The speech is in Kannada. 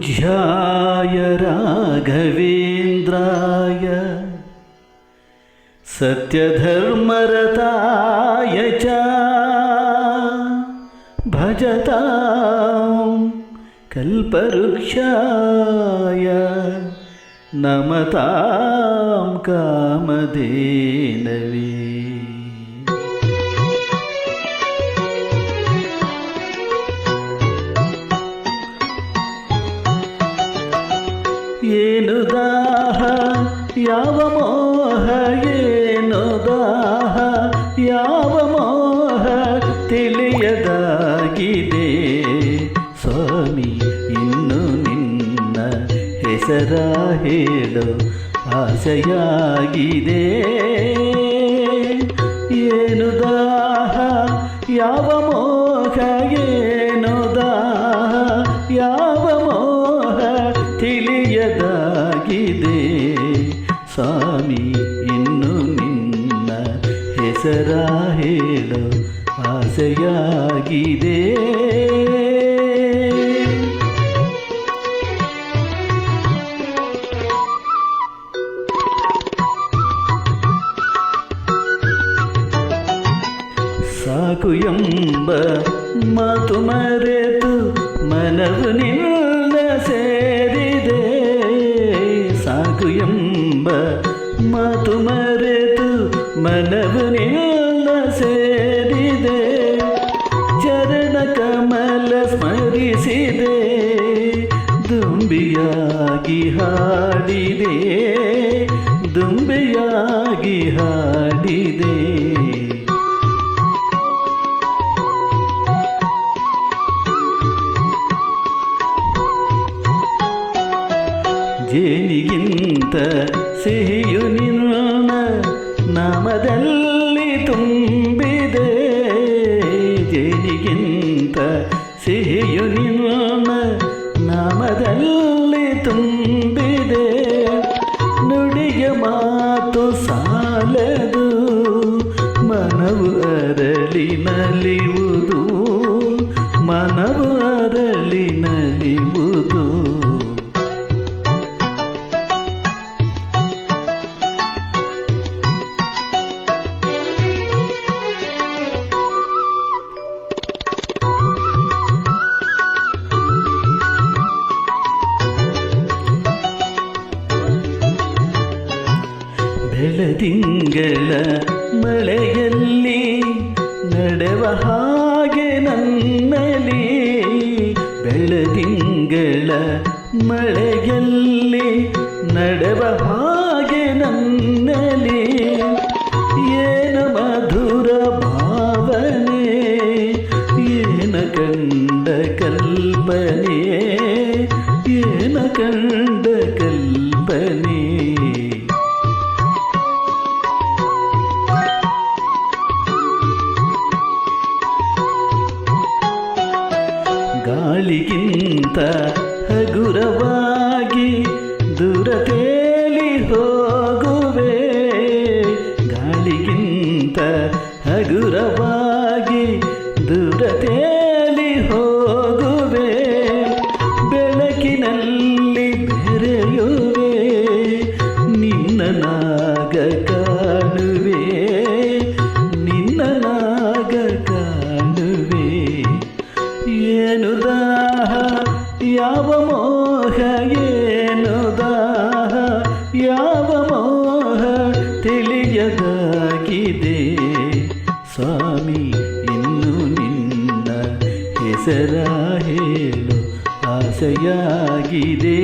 पूज्याय राघवेन्द्राय सत्यधर्मरताय च भजतां कल्पवृक्षाय नमतां कामधेनवे। ಏನು ದಾಹ ಯಾವ ಮೋಹ, ಏನು ದಾಹ ಯಾವ ಮೋಹ ತಿಳಿಯದಾಗಿದೆ ಸ್ವಾಮಿ, ಇನ್ನು ನಿನ್ನ ಹೆಸರ ಹೇಳೋ ಆಸೆಯಾಗಿದೆ. ಏನು ದಾಹ ಯಾವ ಮೋಹ, ಏನು ದಾಹ ಯಾವ ಮೋಹ ತಿಳಿಯದಾಗಿದೆ ಸ್ವಾಮಿ, ಇನ್ನು ನಿನ್ನ ಹೆಸರ ಹೇಳೋ ಆಸೆಯಾಗಿದೆ. ಸಾಕು ಎಂಬ ಮಾತು ಮರೆತು ಮನವು ನಿನ್ನ ಸೇರಿದೆ. ಸಾಕು ಎಂಬ ಮಾತು ಮರೆತು ಮನವು ನಿನ್ನ ಸೇರಿದೆ. ಚರಣ ಕಮಲ ಸ್ಮರಿಸಿದೆ, ದುಂಬಿಯಾಗಿ ಹಾಡಿದೆ, ದುಂಬಿಯಾಗಿ ಹಾಡಿದೆ. ಜೇನಿಗಿಂತ ಸಿಹಿಯು ನಿನ್ನ ನಾಮದಲ್ಲಿ ತುಂಬಿದೆ. ಜೇನಿಗಿಂತ ಸಿಹಿಯು ನಿನ್ನ ನಾಮದಲ್ಲಿ ತುಂಬಿದೆ. ನುಡಿಯ ಮಾತು ಸಾಲದು, ಮನವು ಅರಳಿ ನಲಿಯುವುದು, ಮನವು ಅರಳಿ ನಲಿಯುವುದು. ಬೆಳದಿಂಗಳ ಮಳೆಯಲ್ಲಿ ನಡೆವ ಹಾಗೆ ನನ್ನಲ್ಲಿ, ಬೆಳದಿಂಗಳ ಮಳೆಯಲ್ಲಿ ನಡೆವ ಹಾಗೆ ನನ್ನಲ್ಲಿ. ಏನ ಮಧುರ ಭಾವನೆ, ಏನ ಕಂಡ ಕಲ್ಪನೆ, ಏನ ಕಂಡ ಕಲ್ಪನೆ. ಗಾಳಿಗಿಂತ ಹಗುರವಾಗಿ ದೂರ ತೇಲಿ ಹೋಗುವೆ. ಗಾಳಿಗಿಂತ ಹಗುರವಾಗಿ ದೂರ ತೇಲಿ ಹೋಗುವೆ. ಬೆಳಕಿನಲ್ಲಿ ಬೆರೆಯುವೆ, ನಿನ್ನ ನಾಗ ಕಾಣುವೆ, ನಿನ್ನ ನಾಗ ಕಾಣುವೆ. ಏನು ದಾಹ ಯಾವ ಮೋಹ, ಏನು ದಾಹ ಯಾವ ಮೋಹ ತಿಳಿಯದಾಗಿದೆ ಸ್ವಾಮಿ, ಇನ್ನು ನಿನ್ನ ಹೆಸರ ಹೇಳು ಆಸೆಯಾಗಿದೆ.